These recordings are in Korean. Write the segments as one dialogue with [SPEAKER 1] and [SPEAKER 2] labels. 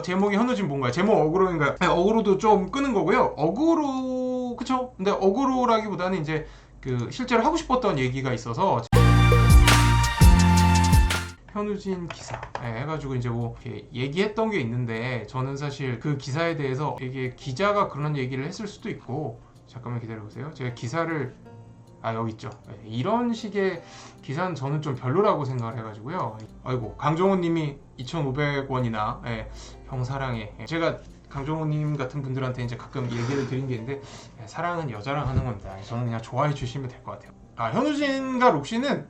[SPEAKER 1] 제목이 현우진 뭔가요? 제목 어그로인가요? 네, 어그로도 좀 끄는 거고요. 어그로 그쵸? 근데 어그로라기보다는 이제 그 실제로 하고 싶었던 얘기가 있어서 현우진 기사 해가지고 이제 뭐 이렇게 얘기했던 게 있는데 저는 사실 그 기사에 대해서 이게 기자가 그런 얘기를 했을 수도 있고 잠깐만 기다려보세요. 제가 기사를 여기 있죠. 이런 식의 기사는 저는 좀 별로라고 생각을 해가지고요. 아이고 강정호님이 2,500원이나 형 사랑해. 제가 강정호님 같은 분들한테 이제 가끔 얘기를 드린 게 있는데 사랑은 여자랑 하는 겁니다. 저는 그냥 좋아해 주시면 될 것 같아요. 현우진과 록시는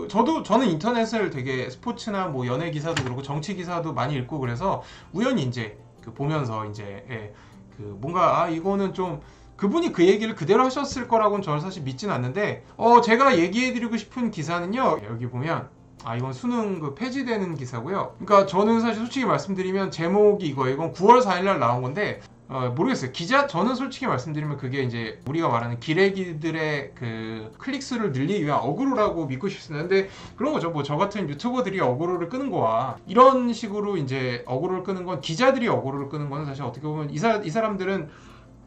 [SPEAKER 1] 저는 인터넷을 되게 스포츠나 뭐 연예 기사도 그렇고 정치 기사도 많이 읽고 그래서 우연히 이제 보면서 이제 뭔가 이거는 좀 그분이 그 얘기를 그대로 하셨을 거라고는 저는 사실 믿진 않는데 제가 얘기해드리고 싶은 기사는요 여기 보면 이건 수능 폐지되는 기사고요. 그러니까 저는 사실 솔직히 말씀드리면 제목이 이건 9월 4일날 나온 건데 모르겠어요. 저는 솔직히 말씀드리면 그게 이제 우리가 말하는 기레기들의 그 클릭수를 늘리기 위한 어그로라고 믿고 싶습니다. 근데 그런 거죠. 뭐 저 같은 유튜버들이 어그로를 끄는 거와 이런 식으로 이제 어그로를 끄는 건 기자들이 어그로를 끄는 거는 사실 어떻게 보면 이 사람들은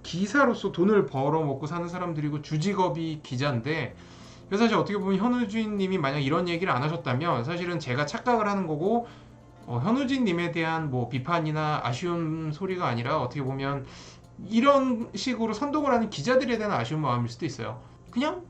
[SPEAKER 1] 기사로서 돈을 벌어먹고 사는 사람들이고 주직업이 기자인데 그래서 사실 어떻게 보면 현우진 님이 만약 이런 얘기를 안 하셨다면 사실은 제가 착각을 하는 거고 현우진 님에 대한 뭐 비판이나 아쉬운 소리가 아니라 어떻게 보면 이런 식으로 선동을 하는 기자들에 대한 아쉬운 마음일 수도 있어요. 그냥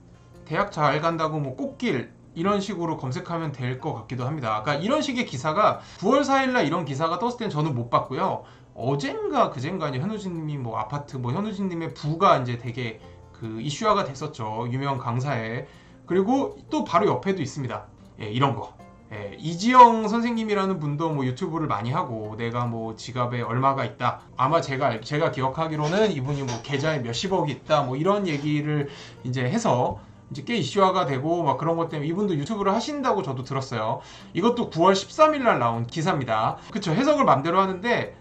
[SPEAKER 1] 대학 잘 간다고 뭐 꽃길 이런 식으로 검색하면 될 것 같기도 합니다. 그러니까 이런 식의 기사가 9월 4일날 이런 기사가 떴을 땐 저는 못 봤고요. 어젠가 그젠가 이제 현우진님이 뭐 아파트 뭐 현우진님의 부가 이제 되게 그 이슈화가 됐었죠. 유명 강사에. 그리고 또 바로 옆에도 있습니다. 이런 거. 이지영 선생님이라는 분도 뭐 유튜브를 많이 하고 내가 뭐 지갑에 얼마가 있다. 아마 제가 기억하기로는 이분이 뭐 계좌에 몇십억이 있다. 뭐 이런 얘기를 이제 해서 이제 꽤 이슈화가 되고 막 그런 것 때문에 이분도 유튜브를 하신다고 저도 들었어요. 이것도 9월 13일 날 나온 기사입니다. 그쵸? 해석을 맘대로 하는데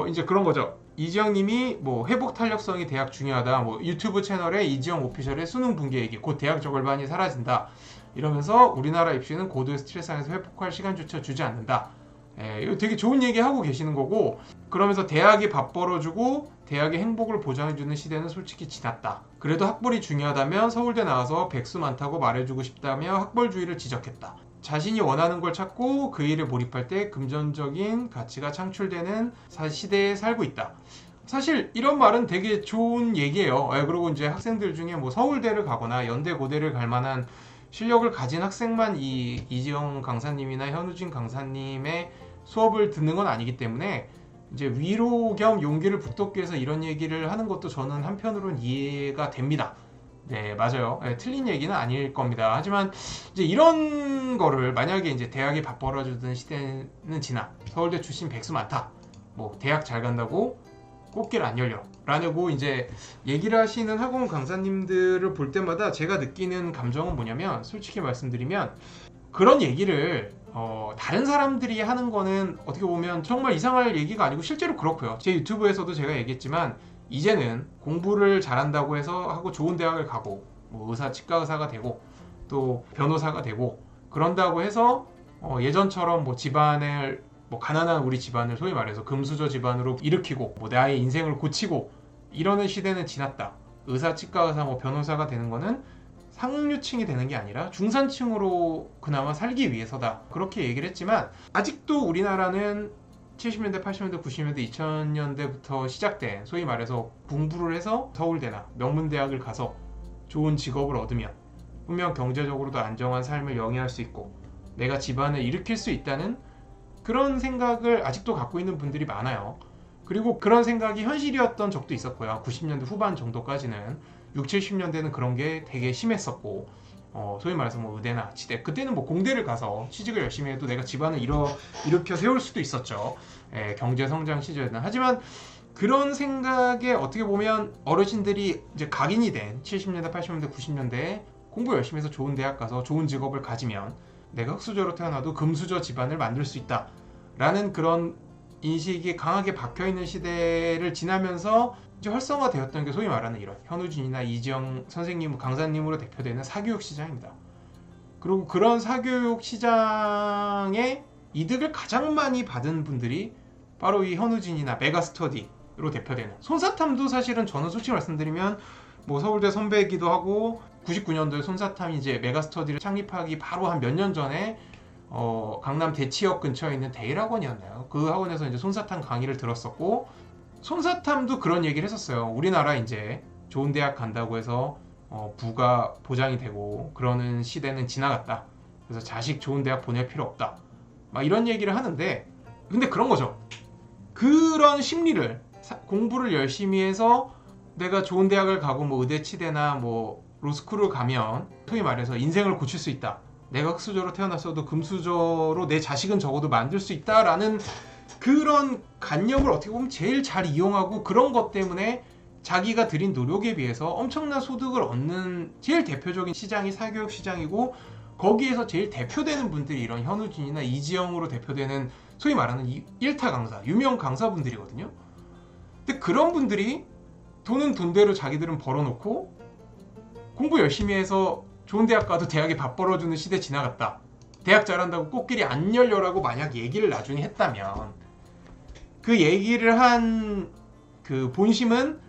[SPEAKER 1] 이제 그런 거죠. 이지영님이 뭐 회복 탄력성이 대학 중요하다. 뭐 유튜브 채널에 이지영 오피셜의 수능 붕괴 얘기. 곧 대학 저글반이 사라진다. 이러면서 우리나라 입시는 고도의 스트레스상에서 회복할 시간조차 주지 않는다. 이거 되게 좋은 얘기 하고 계시는 거고 그러면서 대학이 밥 벌어주고 대학의 행복을 보장해주는 시대는 솔직히 지났다. 그래도 학벌이 중요하다면 서울대 나와서 백수 많다고 말해주고 싶다며 학벌주의를 지적했다. 자신이 원하는 걸 찾고 그 일에 몰입할 때 금전적인 가치가 창출되는 시대에 살고 있다. 사실 이런 말은 되게 좋은 얘기예요. 그리고 이제 학생들 중에 뭐 서울대를 가거나 연대 고대를 갈 만한 실력을 가진 학생만 이지영 강사님이나 현우진 강사님의 수업을 듣는 건 아니기 때문에 이제 위로 겸 용기를 북돋기 위해서 이런 얘기를 하는 것도 저는 한편으로는 이해가 됩니다. 네, 맞아요. 틀린 얘기는 아닐 겁니다. 하지만 이제 이런 거를 만약에 이제 대학이 밥 벌어주던 시대는 지나 서울대 출신 백수 많다. 뭐 대학 잘 간다고 꽃길 안 열려. 라고 이제 얘기를 하시는 학원 강사님들을 볼 때마다 제가 느끼는 감정은 뭐냐면 솔직히 말씀드리면 그런 얘기를 다른 사람들이 하는 거는 어떻게 보면 정말 이상할 얘기가 아니고 실제로 그렇고요. 제 유튜브에서도 제가 얘기했지만 이제는 공부를 잘한다고 해서 하고 좋은 대학을 가고 뭐 의사, 치과 의사가 되고 또 변호사가 되고 그런다고 해서 예전처럼 뭐 집안을 뭐 가난한 우리 집안을 소위 말해서 금수저 집안으로 일으키고 뭐 나의 인생을 고치고 이러는 시대는 지났다. 의사, 치과 의사, 뭐 변호사가 되는 거는 상류층이 되는 게 아니라 중산층으로 그나마 살기 위해서다. 그렇게 얘기를 했지만 아직도 우리나라는 70년대, 80년대, 90년대, 2000년대부터 시작된 소위 말해서 공부를 해서 서울대나 명문대학을 가서 좋은 직업을 얻으면 분명 경제적으로도 안정한 삶을 영위할 수 있고 내가 집안을 일으킬 수 있다는 그런 생각을 아직도 갖고 있는 분들이 많아요. 그리고 그런 생각이 현실이었던 적도 있었고요. 90년대 후반 정도까지는 60, 70년대는 그런 게 되게 심했었고 소위 말해서 뭐 의대나 지대 그때는 뭐 공대를 가서 취직을 열심히 해도 내가 집안을 일으켜 세울 수도 있었죠. 경제 성장 시절에는. 하지만 그런 생각에 어떻게 보면 어르신들이 이제 각인이 된 70년대, 80년대, 90년대에 공부 열심히 해서 좋은 대학 가서 좋은 직업을 가지면 내가 흙수저로 태어나도 금수저 집안을 만들 수 있다 라는 그런 인식이 강하게 박혀있는 시대를 지나면서 이제 활성화되었던 게 소위 말하는 이런 현우진이나 이지영 선생님, 강사님으로 대표되는 사교육 시장입니다. 그리고 그런 사교육 시장의 이득을 가장 많이 받은 분들이 바로 이 현우진이나 메가스터디로 대표되는 손사탐도 사실은 저는 솔직히 말씀드리면 뭐 서울대 선배이기도 하고 99년도에 손사탐이 이제 메가스터디를 창립하기 바로 한 몇 년 전에 강남 대치역 근처에 있는 대일학원이었나요? 그 학원에서 이제 손사탐 강의를 들었었고 손사탐도 그런 얘기를 했었어요. 우리나라 이제 좋은 대학 간다고 해서 부가 보장이 되고 그러는 시대는 지나갔다. 그래서 자식 좋은 대학 보낼 필요 없다. 막 이런 얘기를 하는데 근데 그런 거죠. 그런 심리를 공부를 열심히 해서 내가 좋은 대학을 가고 뭐 의대 치대나 뭐 로스쿨을 가면 소위 말해서 인생을 고칠 수 있다. 내가 흑수저로 태어났어도 금수저로 내 자식은 적어도 만들 수 있다라는 그런 관념을 어떻게 보면 제일 잘 이용하고 그런 것 때문에 자기가 들인 노력에 비해서 엄청난 소득을 얻는 제일 대표적인 시장이 사교육 시장이고 거기에서 제일 대표되는 분들이 이런 현우진이나 이지영으로 대표되는 소위 말하는 1타 강사, 유명 강사분들이거든요. 근데 그런 분들이 돈은 돈대로 자기들은 벌어놓고 공부 열심히 해서 좋은 대학 가도 대학에 밥 벌어주는 시대 지나갔다. 대학 잘한다고 꽃길이 안 열려라고 만약 얘기를 나중에 했다면 그 얘기를 한 그 본심은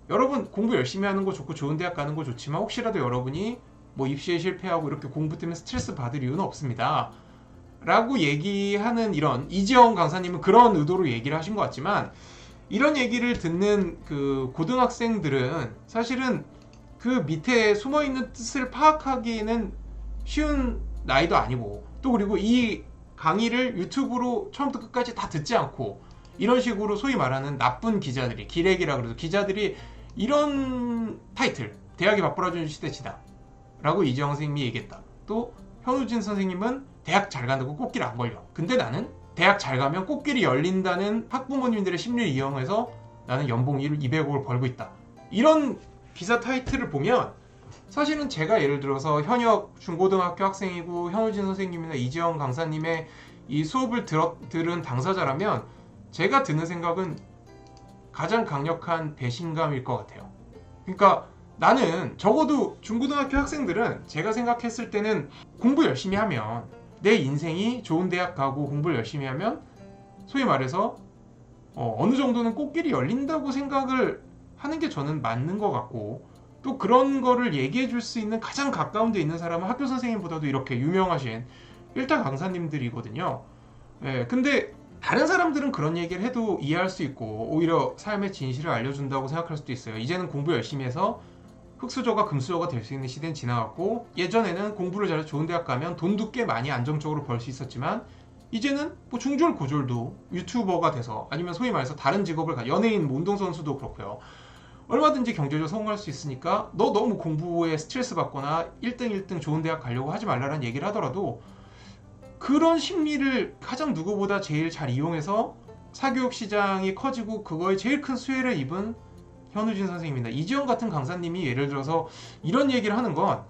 [SPEAKER 1] 여러분 공부 열심히 하는 거 좋고 좋은 대학 가는 거 좋지만 혹시라도 여러분이 뭐 입시에 실패하고 이렇게 공부 때문에 스트레스 받을 이유는 없습니다. 라고 얘기하는 이런 이지영 강사님은 그런 의도로 얘기를 하신 것 같지만 이런 얘기를 듣는 그 고등학생들은 사실은 그 밑에 숨어있는 뜻을 파악하기에는 쉬운 나이도 아니고 또 그리고 이 강의를 유튜브로 처음부터 끝까지 다 듣지 않고 이런 식으로 소위 말하는 나쁜 기자들이 기레기라 그래서 기자들이 이런 타이틀 대학이 바빠주는 시대치다 라고 이지영 선생님이 얘기했다. 또 현우진 선생님은 대학 잘 간다고 꽃길 안 걸려. 근데 나는 대학 잘 가면 꽃길이 열린다는 학부모님들의 심리를 이용해서 나는 연봉 200억을 벌고 있다. 이런 기사 타이틀을 보면 사실은 제가 예를 들어서 현역 중고등학교 학생이고 현우진 선생님이나 이지영 강사님의 이 수업을 들은 당사자라면 제가 드는 생각은 가장 강력한 배신감일 것 같아요. 그러니까 나는 적어도 중고등학교 학생들은 제가 생각했을 때는 공부 열심히 하면 내 인생이 좋은 대학 가고 공부를 열심히 하면 소위 말해서 어느 정도는 꽃길이 열린다고 생각을 하는 게 저는 맞는 것 같고 또 그런 거를 얘기해 줄 수 있는 가장 가까운 데 있는 사람은 학교 선생님보다도 이렇게 유명하신 1타 강사님들이거든요. 예, 근데 다른 사람들은 그런 얘기를 해도 이해할 수 있고 오히려 삶의 진실을 알려준다고 생각할 수도 있어요. 이제는 공부 열심히 해서 흑수저가 금수저가 될 수 있는 시대는 지나갔고 예전에는 공부를 잘해서 좋은 대학 가면 돈도 꽤 많이 안정적으로 벌 수 있었지만 이제는 뭐 중졸 고졸도 유튜버가 돼서 아니면 소위 말해서 다른 직업을 연예인 뭐 운동선수도 그렇고요. 얼마든지 경제적으로 성공할 수 있으니까 너 너무 공부에 스트레스 받거나 1등 좋은 대학 가려고 하지 말라는 얘기를 하더라도 그런 심리를 가장 누구보다 제일 잘 이용해서 사교육 시장이 커지고 그거에 제일 큰 수혜를 입은 현우진 선생님이나 이지영 같은 강사님이 예를 들어서 이런 얘기를 하는 건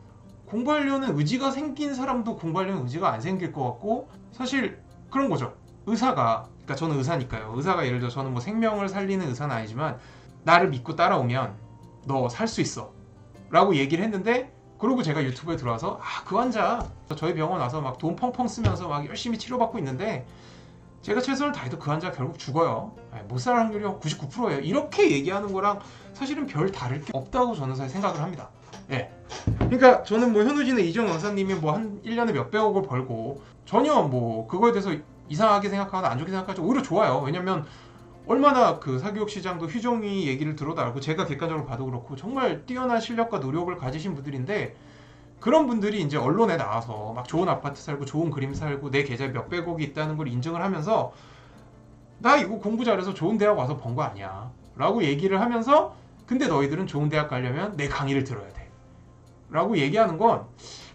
[SPEAKER 1] 공부하려는 의지가 생긴 사람도 공부하려는 의지가 안 생길 것 같고 사실 그런 거죠. 의사가 그러니까 저는 의사니까요. 의사가 예를 들어 저는 뭐 생명을 살리는 의사는 아니지만 나를 믿고 따라오면 너 살 수 있어 라고 얘기를 했는데 그러고 제가 유튜브에 들어와서 그 환자 저희 병원 와서 막 돈 펑펑 쓰면서 막 열심히 치료받고 있는데 제가 최선을 다해도 그 환자 결국 죽어요. 못 살 확률이 99%예요. 이렇게 얘기하는 거랑 사실은 별 다를 게 없다고 저는 사실 생각을 합니다. 예. 그러니까 저는 뭐 현우진의 이지영 강사님이 뭐 한 1년에 몇백억을 벌고 전혀 뭐 그거에 대해서 이상하게 생각하거나 안 좋게 생각하지 오히려 좋아요. 왜냐면 얼마나 그 사교육 시장도 휴정이 얘기를 들어도 알고 제가 객관적으로 봐도 그렇고 정말 뛰어난 실력과 노력을 가지신 분들인데 그런 분들이 이제 언론에 나와서 막 좋은 아파트 살고 좋은 그림 살고 내 계좌에 몇백억이 있다는 걸 인증을 하면서 나 이거 공부 잘해서 좋은 대학 와서 번 거 아니야 라고 얘기를 하면서 근데 너희들은 좋은 대학 가려면 내 강의를 들어야 돼 라고 얘기하는 건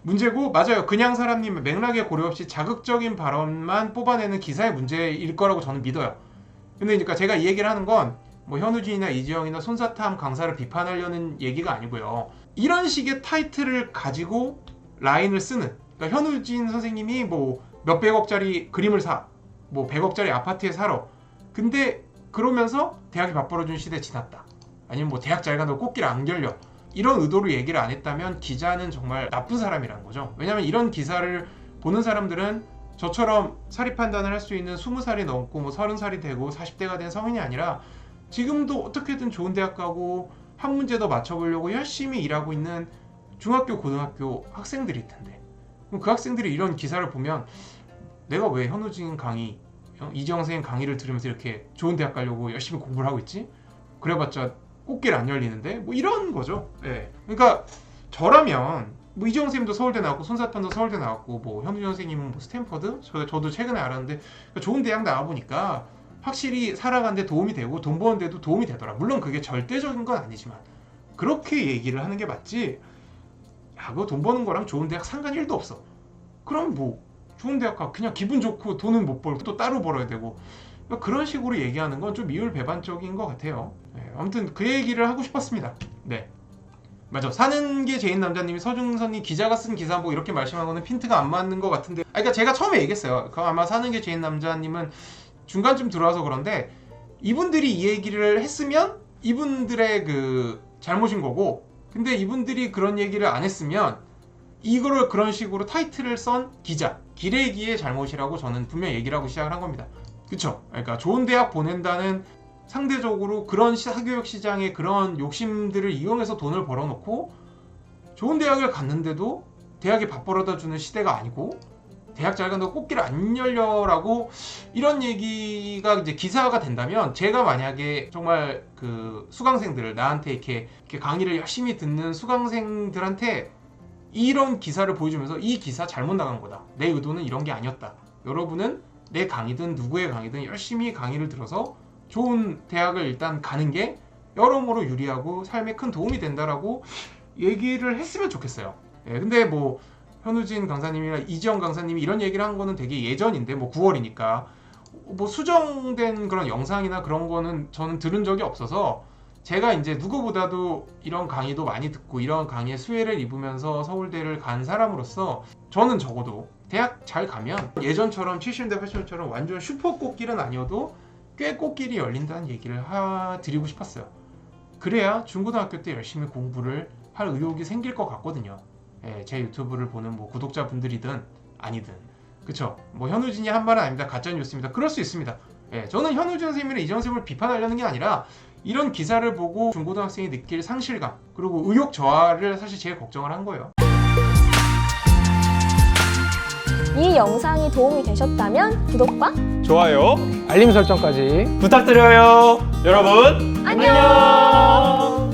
[SPEAKER 1] 문제고 맞아요. 그냥 사람님 맥락에 고려 없이 자극적인 발언만 뽑아내는 기사의 문제일 거라고 저는 믿어요. 근데 그러니까 제가 이 얘기를 하는 건 뭐 현우진이나 이지영이나 손사탐 강사를 비판하려는 얘기가 아니고요. 이런 식의 타이틀을 가지고 라인을 쓰는 그러니까 현우진 선생님이 뭐 몇백억짜리 그림을 사, 뭐 100억짜리 아파트에 살아. 근데 그러면서 대학이 밥 벌어준 시대 지났다. 아니면 뭐 대학 잘 간다고 꽃길 안 결려. 이런 의도로 얘기를 안 했다면 기자는 정말 나쁜 사람이라는 거죠. 왜냐하면 이런 기사를 보는 사람들은 저처럼 사리 판단을 할 수 있는 20살이 넘고 뭐 30살이 되고 40대가 된 성인이 아니라 지금도 어떻게든 좋은 대학 가고 한 문제 더 맞춰보려고 열심히 일하고 있는 중학교, 고등학교 학생들일 텐데, 그럼 그 학생들이 이런 기사를 보면 내가 왜 현우진 강의, 이지영 선생님 강의를 들으면서 이렇게 좋은 대학 가려고 열심히 공부를 하고 있지? 그래봤자 꽃길 안 열리는데? 뭐 이런 거죠. 예. 그러니까 저라면 뭐 이지영 선생님도 서울대 나왔고 손사탄도 서울대 나왔고 뭐 현우진 선생님은 뭐 스탠퍼드? 저도 최근에 알았는데 좋은 대학 나와보니까 확실히 살아가는데 도움이 되고 돈 버는데도 도움이 되더라. 물론 그게 절대적인 건 아니지만 그렇게 얘기를 하는 게 맞지. 야, 그거 돈 버는 거랑 좋은 대학 상관 1도 없어. 그럼 뭐 좋은 대학 가 그냥 기분 좋고 돈은 못 벌고 또 따로 벌어야 되고, 그러니까 그런 식으로 얘기하는 건 좀 이율배반적인 것 같아요. 네, 아무튼 그 얘기를 하고 싶었습니다. 네, 맞아. 사는 게 죄인 남자님이 서중선이 기자가 쓴 기사 뭐 이렇게 말씀한 거는 핀트가 안 맞는 것 같은데, 그러니까 제가 처음에 얘기했어요. 그 아마 사는 게 죄인 남자님은 중간쯤 들어와서 그런데 이분들이 이 얘기를 했으면 이분들의 그 잘못인 거고, 근데 이분들이 그런 얘기를 안 했으면 이거를 그런 식으로 타이틀을 썬 기자 기레기의 잘못이라고 저는 분명히 얘기를 하고 시작을 한 겁니다. 그쵸? 그러니까 좋은 대학 보낸다는 상대적으로 그런 사교육 시장의 그런 욕심들을 이용해서 돈을 벌어놓고 좋은 대학을 갔는데도 대학이 밥 벌어다 주는 시대가 아니고 대학 잘 간다고 꽃길 안 열려라고 이런 얘기가 이제 기사가 된다면, 제가 만약에 정말 그 수강생들을 나한테 이렇게 강의를 열심히 듣는 수강생들한테 이런 기사를 보여주면서 이 기사 잘못 나간 거다, 내 의도는 이런 게 아니었다, 여러분은 내 강의든 누구의 강의든 열심히 강의를 들어서 좋은 대학을 일단 가는 게 여러모로 유리하고 삶에 큰 도움이 된다라고 얘기를 했으면 좋겠어요. 예, 근데 뭐 현우진 강사님이나 이지영 강사님이 이런 얘기를 한 거는 되게 예전인데, 뭐 9월이니까 뭐 수정된 그런 영상이나 그런 거는 저는 들은 적이 없어서, 제가 이제 누구보다도 이런 강의도 많이 듣고 이런 강의에 수혜를 입으면서 서울대를 간 사람으로서 저는 적어도 대학 잘 가면 예전처럼 70년대 80년대처럼 완전 슈퍼 꽃길은 아니어도 꽤 꽃길이 열린다는 얘기를 드리고 싶었어요. 그래야 중고등학교 때 열심히 공부를 할 의욕이 생길 것 같거든요. 예, 제 유튜브를 보는 뭐 구독자분들이든 아니든, 그쵸? 뭐 현우진이 한 말은 아닙니다. 가짜 뉴스입니다. 그럴 수 있습니다. 예, 저는 현우진 선생님이나 이정 선생님을 비판하려는 게 아니라 이런 기사를 보고 중고등학생이 느낄 상실감 그리고 의욕 저하를 사실 제일 걱정을 한 거예요.
[SPEAKER 2] 이 영상이 도움이 되셨다면 구독과
[SPEAKER 3] 좋아요,
[SPEAKER 4] 알림 설정까지
[SPEAKER 3] 부탁드려요. 여러분,
[SPEAKER 2] 안녕!